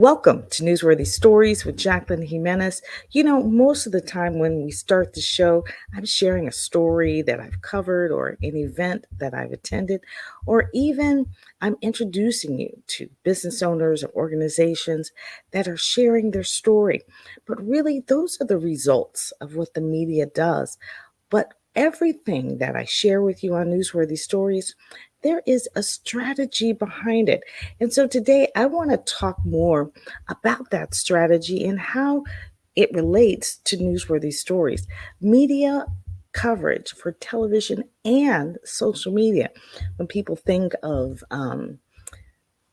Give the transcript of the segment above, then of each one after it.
Welcome to Newsworthy Stories with Jacqueline Jimenez. Most of the time when we start the show, I'm sharing a story that I've covered or an event that I've attended, or even I'm introducing you to business owners or organizations that are sharing their story. But really, those are the results of what the media does. But everything that I share with you on Newsworthy Stories, there is a strategy behind it. And so today I want to talk more about that strategy and how it relates to newsworthy stories. Media coverage for television and social media. When people think of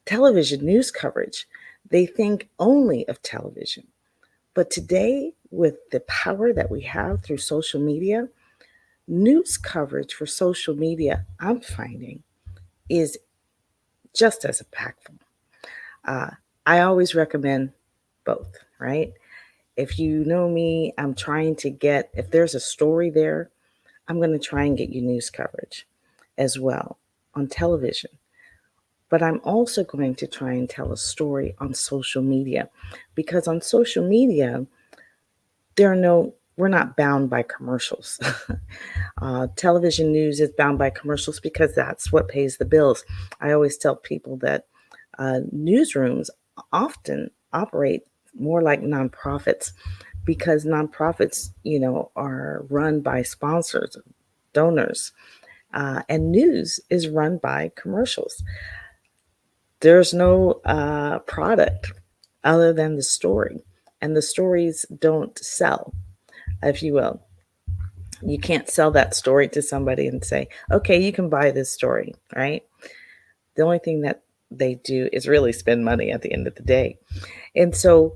television news coverage, they think only of television. But today, with the power that we have through social media, news coverage for social media, I'm finding, is just as impactful. Uh, I always recommend both, right? If you know me, I'm trying to get, if there's a story there, I'm going to try and get you news coverage as well on television. But I'm also going to try and tell a story on social media because on social media, we're not bound by commercials. Television news is bound by commercials because that's what pays the bills. I always tell people that newsrooms often operate more like nonprofits because nonprofits, are run by sponsors, donors, and news is run by commercials. There's no product other than the story, and the stories don't sell, if you will. You can't sell that story to somebody and say, okay, you can buy this story, right? The only thing that they do is really spend money at the end of the day. And so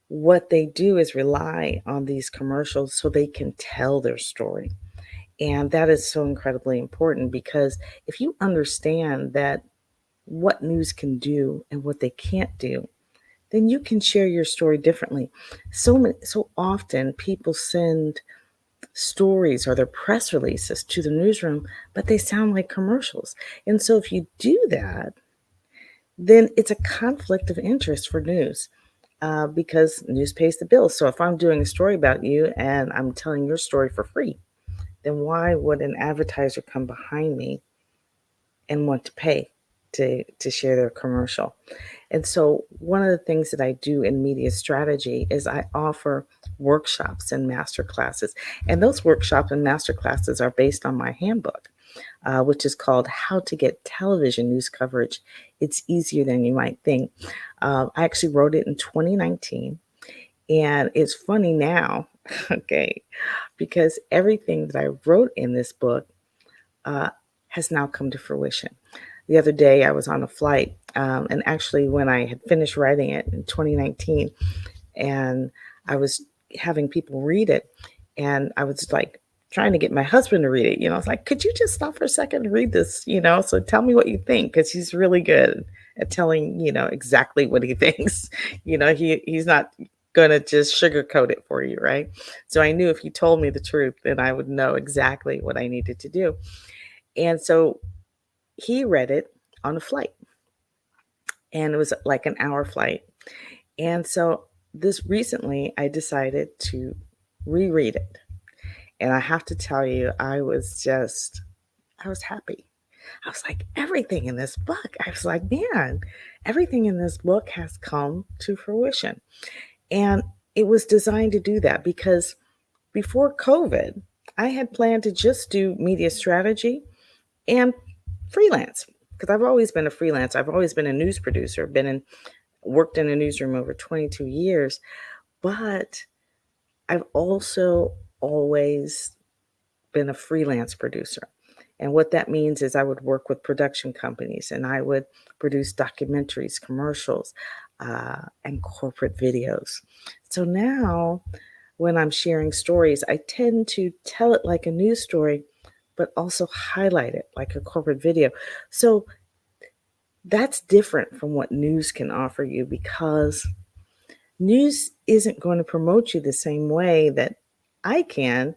what they do is rely on these commercials so they can tell their story. And that is so incredibly important because if you understand that what news can do and what they can't do, then you can share your story differently. So often people send stories or their press releases to the newsroom, but they sound like commercials. And so if you do that, then it's a conflict of interest for news because news pays the bills. So if I'm doing a story about you and I'm telling your story for free, then why would an advertiser come behind me and want to pay to share their commercial? And so one of the things that I do in media strategy is I offer workshops and master classes. And those workshops and master classes are based on my handbook, which is called How to Get Television News Coverage. It's easier than you might think. I actually wrote it in 2019. And it's funny now, okay, because everything that I wrote in this book uh, has now come to fruition. The other day, I was on a flight, and actually, when I had finished writing it in 2019, and I was having people read it, and I was like trying to get my husband to read it. I was like, "Could you just stop for a second and read this?" So tell me what you think, because he's really good at telling exactly what he thinks. He's not gonna just sugarcoat it for you, right? So I knew if he told me the truth, then I would know exactly what I needed to do. And so he read it on a flight, and it was like an hour flight. And so this recently, I decided to reread it. And I have to tell you, I was happy. I was like, everything in this book, I was like, man, everything in this book has come to fruition. And it was designed to do that because before COVID, I had planned to just do media strategy and freelance because I've always been a freelance. I've always been a news producer, worked in a newsroom over 22 years, but I've also always been a freelance producer. And what that means is I would work with production companies and I would produce documentaries, commercials, and corporate videos. So now when I'm sharing stories, I tend to tell it like a news story, but also highlight it like a corporate video. So that's different from what news can offer you because news isn't going to promote you the same way that I can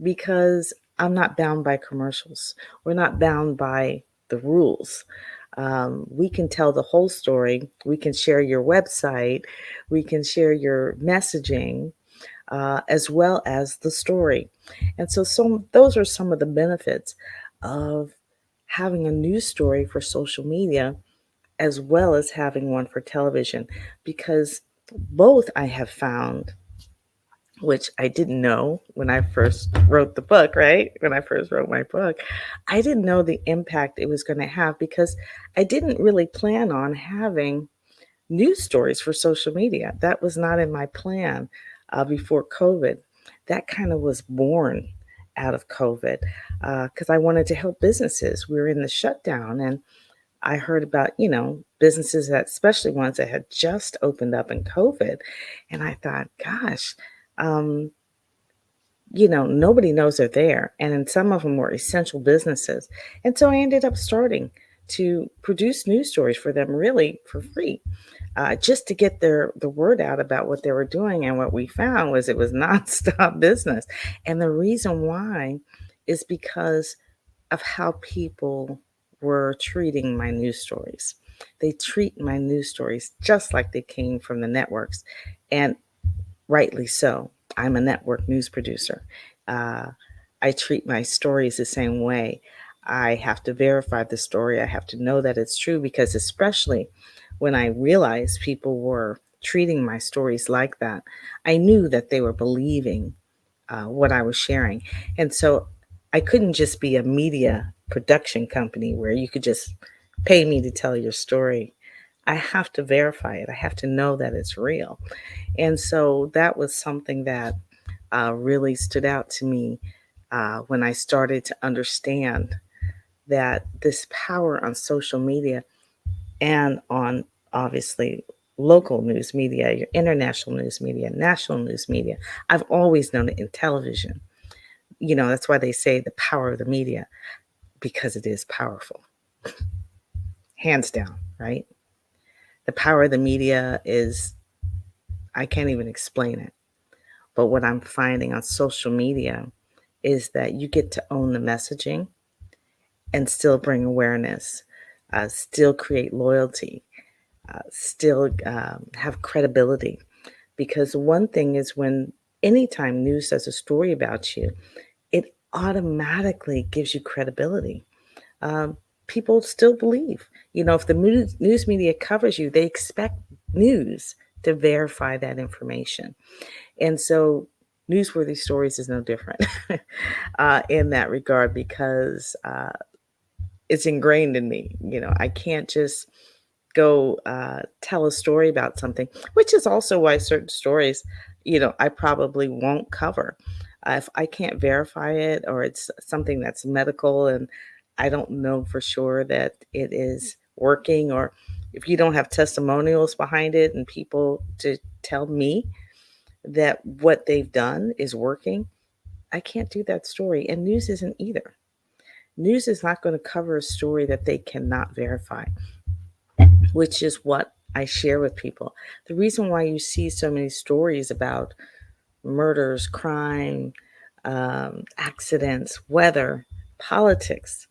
because I'm not bound by commercials. We're not bound by the rules. We can tell the whole story. We can share your website. We can share your messaging, as well as the story. And so those are some of the benefits of having a news story for social media as well as having one for television, because both I have found, which I didn't know when I first wrote the book, right? When I first wrote my book, I didn't know the impact it was going to have because I didn't really plan on having news stories for social media. That was not in my plan before COVID. That kind of was born out of COVID because I wanted to help businesses. We were in the shutdown, and I heard about, businesses that, especially ones that had just opened up in COVID. And I thought, gosh, um, nobody knows they're there. And then some of them were essential businesses. And so I ended up starting to produce news stories for them really for free, just to get the word out about what they were doing. And what we found was it was nonstop business. And the reason why is because of how people were treating my news stories. They treat my news stories just like they came from the networks, and rightly so. I'm a network news producer. Uh, I treat my stories the same way. I have to verify the story. I have to know that it's true because, especially when I realized people were treating my stories like that, I knew that they were believing what I was sharing. And so I couldn't just be a media production company where you could just pay me to tell your story. I have to verify it. I have to know that it's real. And so that was something that really stood out to me when I started to understand that this power on social media and on, obviously, local news media, your international news media, national news media. I've always known it in television. That's why they say the power of the media, because it is powerful, hands down, right? The power of the media is, I can't even explain it. But what I'm finding on social media is that you get to own the messaging and still bring awareness, still create loyalty, still have credibility. Because one thing is, when anytime news does a story about you, it automatically gives you credibility. um, People still believe. If the news media covers you, they expect news to verify that information. And so Newsworthy Stories is no different in that regard because it's ingrained in me. I can't just go tell a story about something, which is also why certain stories, I probably won't cover. If I can't verify it or it's something that's medical and I don't know for sure that it is working, or if you don't have testimonials behind it and people to tell me that what they've done is working, I can't do that story. And news isn't either. News is not going to cover a story that they cannot verify, which is what I share with people. The reason why you see so many stories about murders, crime, accidents, weather, politics,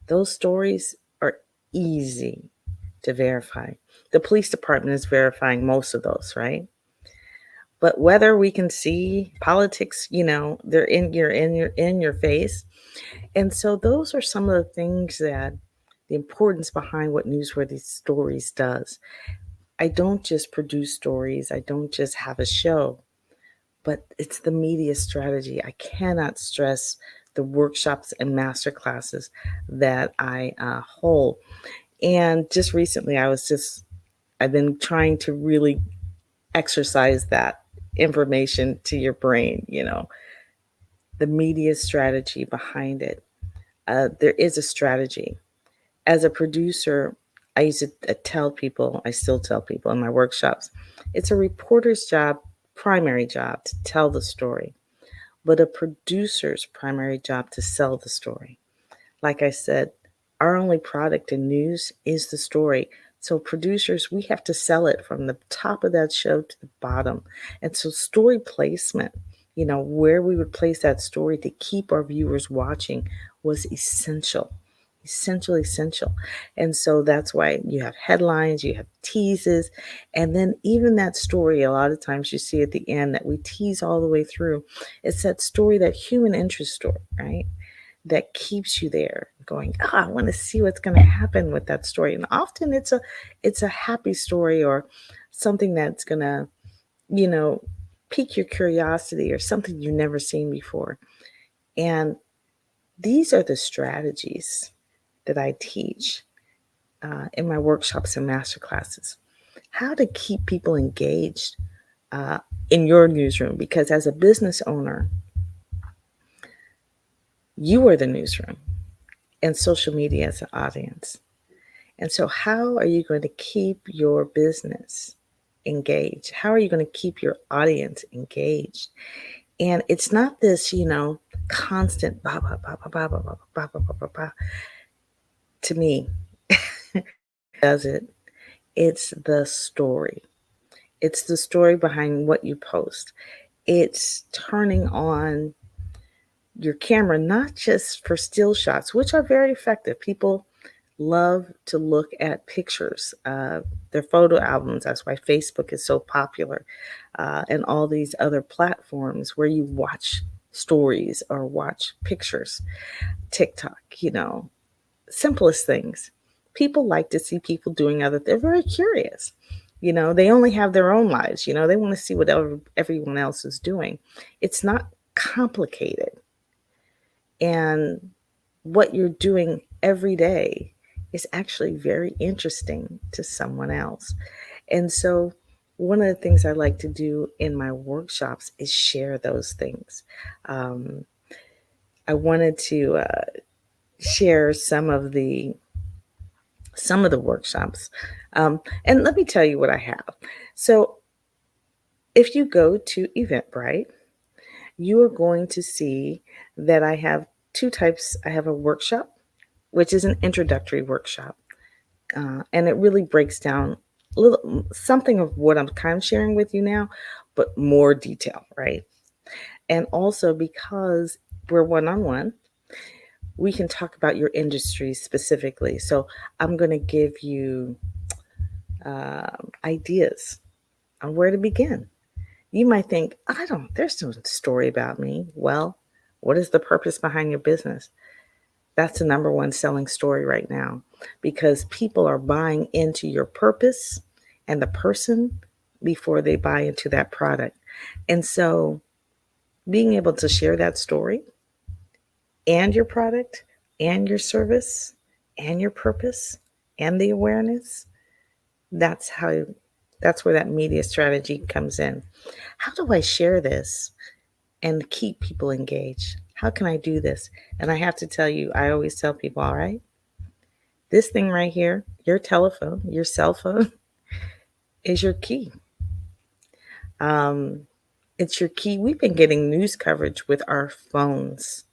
those stories are easy to verify. The police department is verifying most of those, right? But whether we can see politics, they're in your face. And so those are some of the things that the importance behind what Newsworthy Stories does. I don't just produce stories, I don't just have a show, but it's the media strategy. I cannot stress the workshops and master classes that I hold. And just recently, I've been trying to really exercise that information to your brain, the media strategy behind it. There is a strategy. As a producer, I used to tell people, I still tell people in my workshops, it's a reporter's job, primary job to tell the story, but a producer's primary job to sell the story. Like I said, our only product in news is the story. So producers, we have to sell it from the top of that show to the bottom. And so story placement, where we would place that story to keep our viewers watching was essential. essential. And so that's why you have headlines, you have teases, and then even that story, a lot of times you see at the end that we tease all the way through. It's that story, that human interest story, right? That keeps you there going, oh, I want to see what's going to happen with that story. And often it's a happy story or something that's going to, you know, pique your curiosity or something you've never seen before. And these are the strategies that I teach in my workshops and master classes. How to keep people engaged uh, in your newsroom, because as a business owner, you are the newsroom and social media as an audience. And so, how are you going to keep your business engaged? How are you going to keep your audience engaged? And it's not this, constant ba ba ba ba ba ba ba ba ba ba ba ba. To me, does it? It's the story. It's the story behind what you post. It's turning on your camera, not just for still shots, which are very effective. People love to look at pictures, their photo albums. That's why Facebook is so popular, and all these other platforms where you watch stories or watch pictures. TikTok, simplest things. People like to see people doing they're very curious. They only have their own lives. They want to see what everyone else is doing. It's not complicated. And what you're doing every day is actually very interesting to someone else. And so, one of the things I like to do in my workshops is share those things. Um, I wanted to share some of the workshops, and let me tell you what I have. So, if you go to Eventbrite, you are going to see that I have two types. I have a workshop, which is an introductory workshop. And it really breaks down a little something of what I'm kind of sharing with you now, but more detail, right? And also because we're one on one, we can talk about your industry specifically. So I'm going to give you ideas on where to begin. You might think, there's no story about me. Well, what is the purpose behind your business? That's the number one selling story right now, because people are buying into your purpose and the person before they buy into that product. And so being able to share that story and your product and your service and your purpose and the awareness, that's how that's where that media strategy comes in. How do I share this and keep people engaged? How can I do this? And I have to tell you, I always tell people, all right, this thing right here, your telephone, your cell phone, is your key. Um, it's your key. We've been getting news coverage with our phones.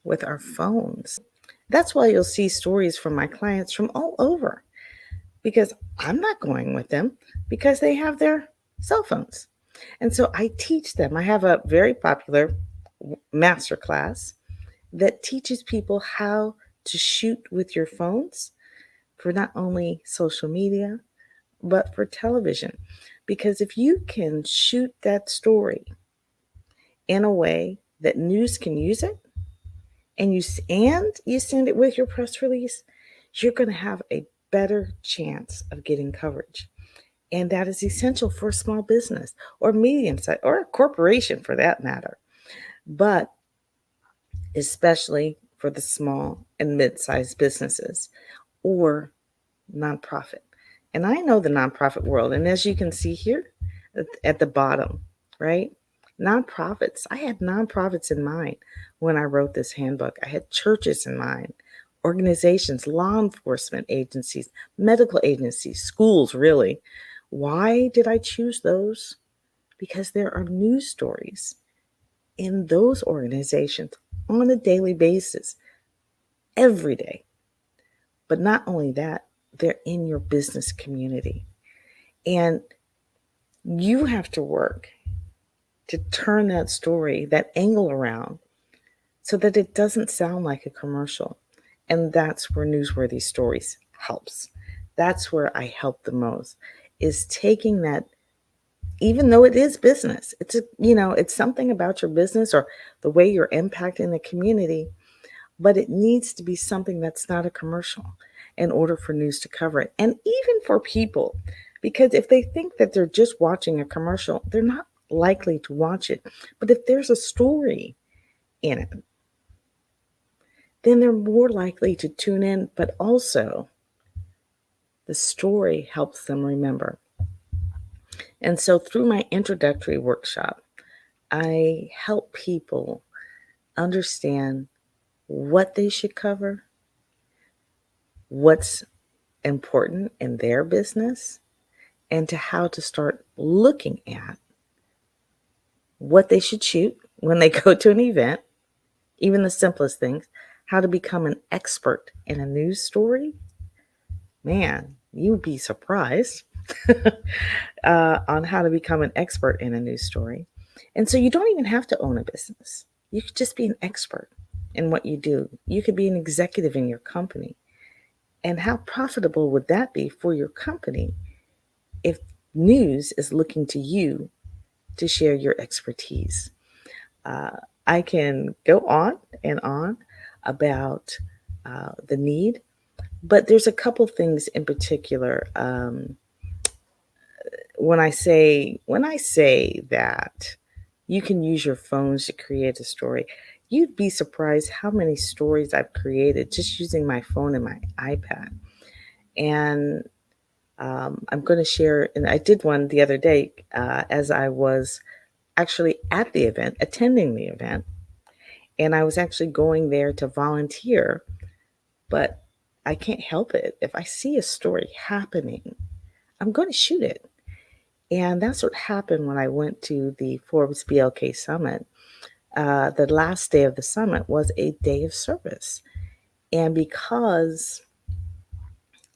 With our phones. That's why you'll see stories from my clients from all over, because I'm not going with them because they have their cell phones. And so I teach them. I have a very popular master class that teaches people how to shoot with your phones for not only social media, but for television. Because if you can shoot that story in a way that news can use it, and you send it with your press release, you're going to have a better chance of getting coverage. And that is essential for a small business or medium size or a corporation for that matter. But especially for the small and mid-sized businesses or nonprofit. And I know the nonprofit world. And as you can see here at the bottom, right? Nonprofits. I had nonprofits in mind when I wrote this handbook. I had churches in mind, organizations, law enforcement agencies, medical agencies, schools, really. Why did I choose those? Because there are news stories in those organizations on a daily basis, every day. But not only that, they're in your business community. And you have to work to turn that story, that angle around so that it doesn't sound like a commercial And that's where Newsworthy Stories helps. That's where I help the most, is taking that, even though it is business, it's something about your business or the way you're impacting the community, but it needs to be something that's not a commercial in order for news to cover it. And even for people, because if they think that they're just watching a commercial, they're not likely to watch it. But if there's a story in it, then they're more likely to tune in, but also the story helps them remember. And so through my introductory workshop, I help people understand what they should cover, what's important in their business, and to how to start looking at what they should shoot when they go to an event, even the simplest things, how to become an expert in a news story. Man, you'd be surprised on how to become an expert in a news story. And so you don't even have to own a business. You could just be an expert in what you do. You could be an executive in your company. And how profitable would that be for your company if news is looking to you to share your expertise? Uh, I can go on and on about the need, but there's a couple things in particular. When I say that you can use your phones to create a story, you'd be surprised how many stories I've created just using my phone and my iPad. And I'm going to share, and I did one the other day as I was actually at the event, attending the event, and I was actually going there to volunteer, but I can't help it. If I see a story happening, I'm going to shoot it. And that's what happened when I went to the Forbes BLK Summit. The last day of the summit was a day of service. And because,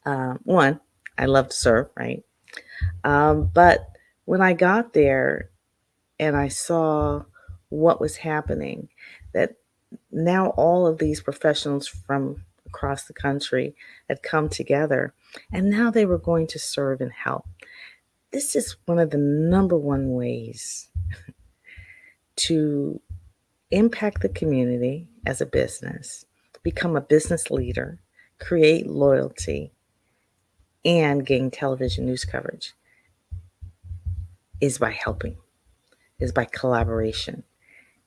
one, I love to serve, right? But when I got there and I saw what was happening, that now all of these professionals from across the country had come together and now they were going to serve and help. This is one of the number one ways to impact the community as a business, become a business leader, create loyalty, and gain television news coverage is by helping, is by collaboration,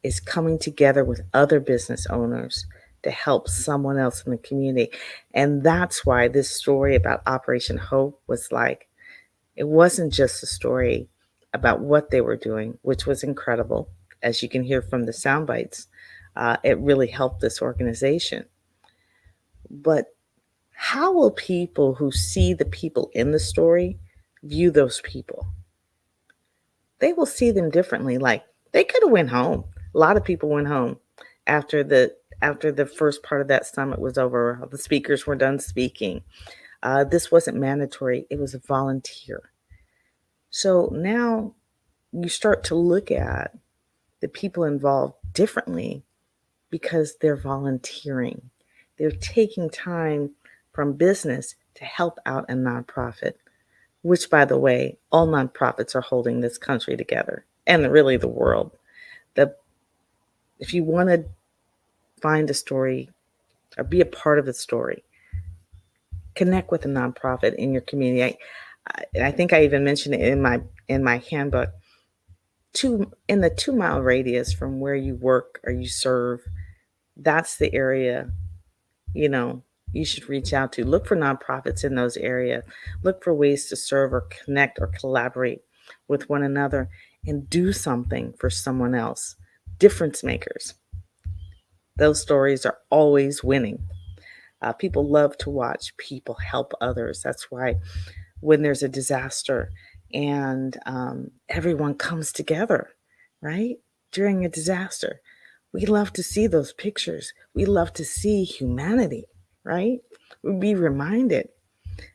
is coming together with other business owners to help someone else in the community. And that's why this story about Operation Hope was like, it wasn't just a story about what they were doing, which was incredible. As you can hear from the sound bites, it really helped this organization. But how will people who see the people in the story view those people? They will see them differently. Like, they could have went home. A lot of people went home after the first part of that summit was over. The speakers were done speaking. This wasn't mandatory. It was a volunteer. So now you start to look at the people involved differently because they're volunteering. They're taking time from business to help out a nonprofit, which, by the way, all nonprofits are holding this country together and really the world. The, if you want to find a story or be a part of the story, connect with a nonprofit in your community. I think I even mentioned it in my handbook. In the 2 mile radius from where you work or you serve, that's the area, you know, you should reach out to. Look for nonprofits in those areas. Look for ways to serve or connect or collaborate with one another and do something for someone else. Difference makers. Those stories are always winning. People love to watch people help others. That's why when there's a disaster and everyone comes together, right? During a disaster, we love to see those pictures. We love to see humanity, right? We'd be reminded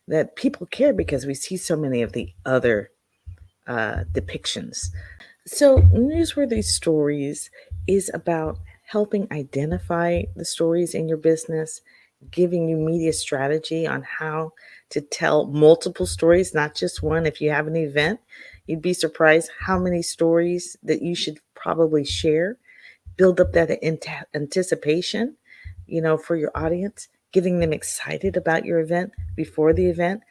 that people care because we see so many of the other depictions. So, Newsworthy Stories is about helping identify the stories in your business, giving you media strategy on how to tell multiple stories, not just one. If you have an event, you'd be surprised how many stories that you should probably share. Build up that anticipation, for your audience, getting them excited about your event before the event.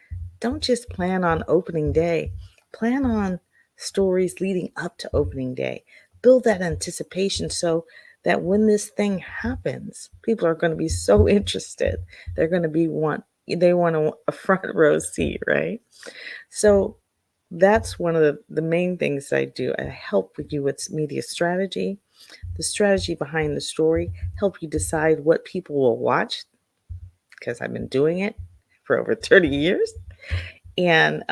Don't just plan on opening day, plan on stories leading up to opening day. Build that anticipation so that when this thing happens, people are going to be so interested. They're going to they want a front row seat, right? So that's one of the main things I do. I help with you with media strategy, the strategy behind the story, help you decide what people will watch, because I've been doing it for over 30 years. And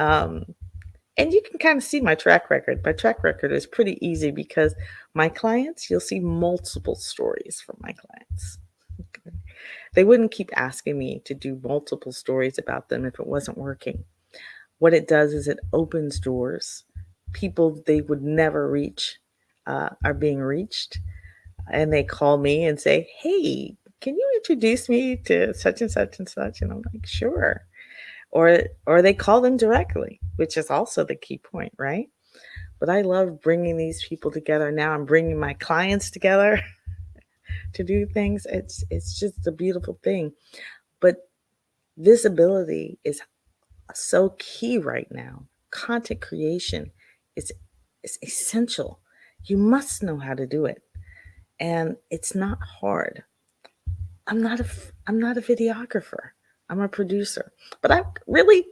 you can kind of see my track record. My track record is pretty easy because my clients, you'll see multiple stories from my clients. Okay. They wouldn't keep asking me to do multiple stories about them if it wasn't working. What it does is it opens doors. People they would never reach are being reached. And they call me and say, "Hey, can you introduce me to such and such and such?" And I'm like, "Sure." Or they call them directly, which is also the key point, right? But I love bringing these people together. Now I'm bringing my clients together to do things. It's just a beautiful thing. But visibility is so key right now. Content creation is essential. You must know how to do it. And it's not hard. I'm not a videographer. I'm a producer. But I really,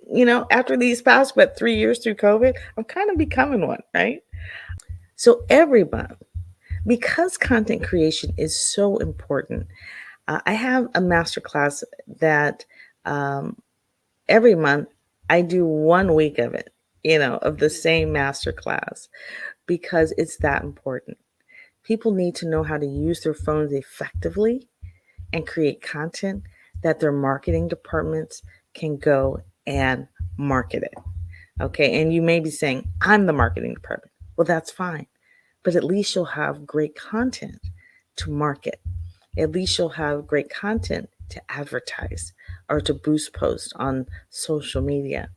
after these past 3 years through COVID, I'm kind of becoming one, right? So every month, because content creation is so important, I have a masterclass that every month I do 1 week of it, of the same masterclass, because it's that important. People need to know how to use their phones effectively and create content that their marketing departments can go and market it. Okay. And you may be saying, I'm the marketing department. Well, that's fine. But at least you'll have great content to market. At least you'll have great content to advertise or to boost posts on social media.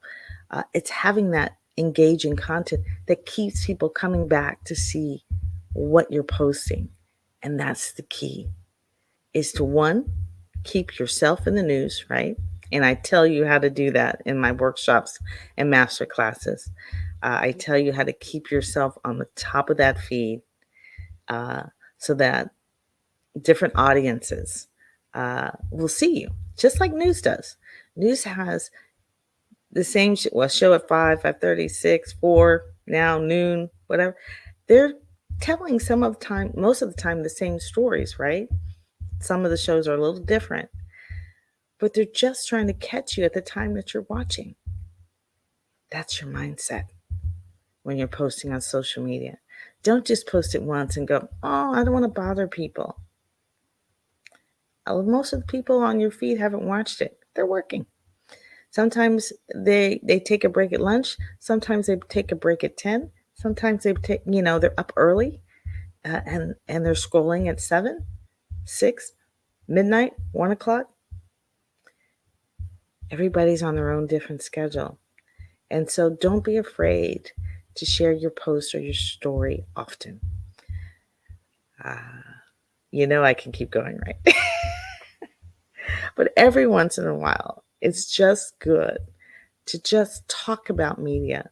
It's having that engaging content that keeps people coming back to see what you're posting. And that's the key, is to, one, keep yourself in the news, right? And I tell you how to do that in my workshops and master classes. I tell you how to keep yourself on the top of that feed, so that different audiences will see you, just like news does. News has the same show at 5, 5:30, 6, 4, now noon, whatever. They're telling most of the time, the same stories, right? Some of the shows are a little different, but they're just trying to catch you at the time that you're watching. That's your mindset when you're posting on social media. Don't just post it once and go, "Oh, I don't want to bother people." Most of the people on your feed haven't watched it. They're working. Sometimes they take a break at lunch. Sometimes they take a break at 10. Sometimes they're up early, and they're scrolling at 7, 6, midnight, 1 o'clock. Everybody's on their own different schedule. And so don't be afraid to share your post or your story often. I can keep going, right? But every once in a while, it's just good to just talk about media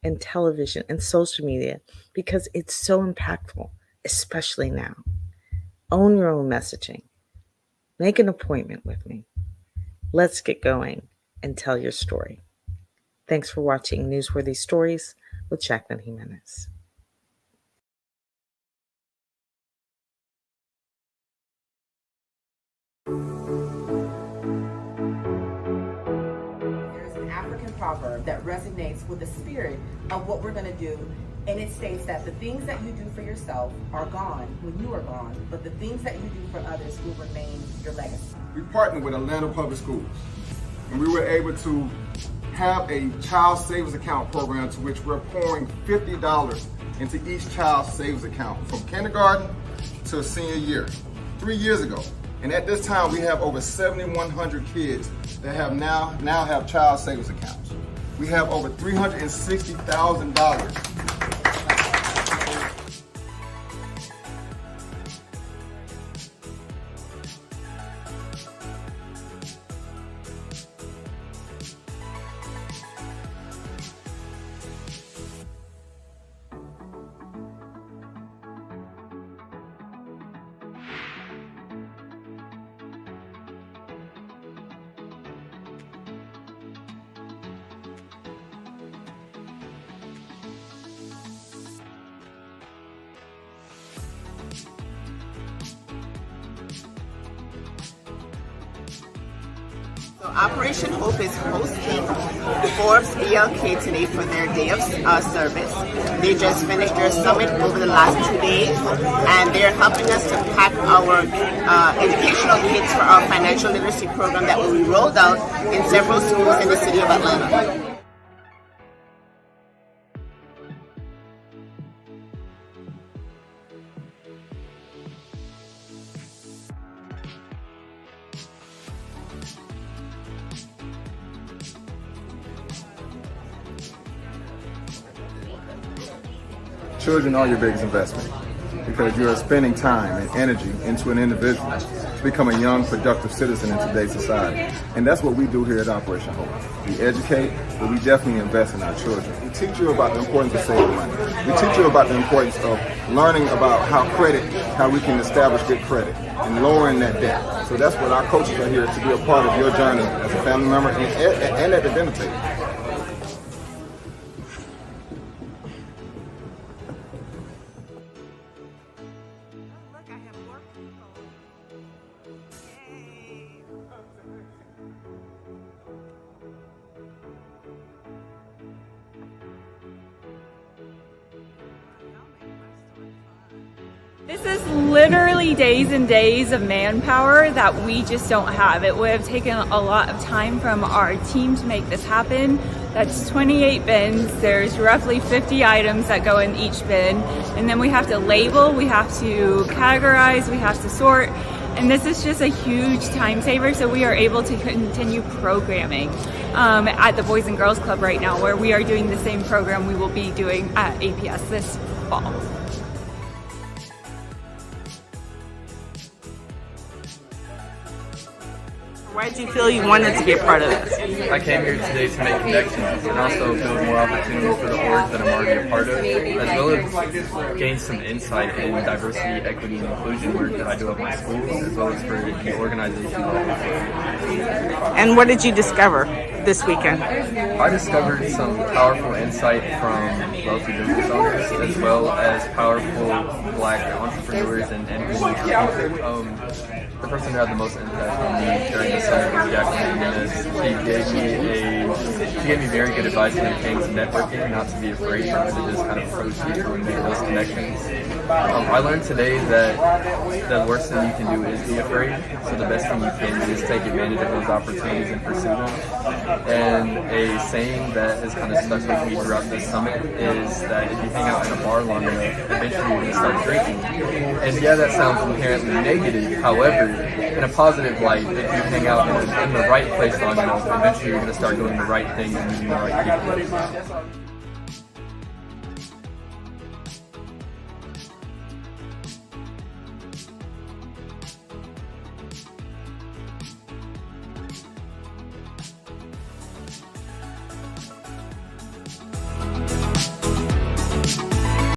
and television and social media, because it's so impactful, especially now. Own your own messaging. Make an appointment with me. Let's get going and tell your story. Thanks for watching Newsworthy Stories with Jacqueline Jimenez. There's an African proverb that resonates with the spirit of what we're going to do. And it states that the things that you do for yourself are gone when you are gone, but the things that you do for others will remain your legacy. We partnered with Atlanta Public Schools, and we were able to have a child savings account program to which we're pouring $50 into each child's savings account from kindergarten to senior year. 3 years ago, And at this time, we have over 7,100 kids that have now have child savings accounts. We have over $360,000. So Operation Hope is hosting Forbes ELK today for their day of service. They just finished their summit over the last 2 days, and they're helping us to pack our educational kits for our financial literacy program that will be rolled out in several schools in the city of Atlanta. Children are your biggest investment because you're spending time and energy into an individual to become a young, productive citizen in today's society. And that's what we do here at Operation Hope. We educate, but we definitely invest in our children. We teach you about the importance of saving money. We teach you about the importance of learning about how we can establish good credit and lowering that debt. So that's what our coaches are here to be a part of your journey as a family member and at the dinner table. This is literally days and days of manpower that we just don't have. It would have taken a lot of time from our team to make this happen. That's 28 bins. There's roughly 50 items that go in each bin. And then we have to label, we have to categorize, we have to sort. And this is just a huge time saver, so we are able to continue programming at the Boys and Girls Club right now, where we are doing the same program we will be doing at APS this fall. Why did you feel you wanted to be a part of this? I came here today to make connections and also build more opportunities for the org that I'm already a part of, as well as gain some insight in diversity, equity, and inclusion work that I do at my schools, as well as for the organization. And what did you discover this weekend? I discovered some powerful insight from wealthy business owners, as well as powerful Black entrepreneurs and influential people. The person who had the most impact on me during the summit was Jacqueline Jimenez. She gave me very good advice when it came to networking, not to be afraid, but to just kind of approach people and make those connections. I learned today that the worst thing you can do is be afraid, so the best thing you can do is take advantage of those opportunities and pursue them. And a saying that has kind of stuck with me throughout this summit is that if you hang out in a bar long enough, eventually you're going to start drinking. And yeah, that sounds inherently negative. However, in a positive light, if you hang out in the right place long enough, eventually you're going to start doing the right thing and meeting the right people.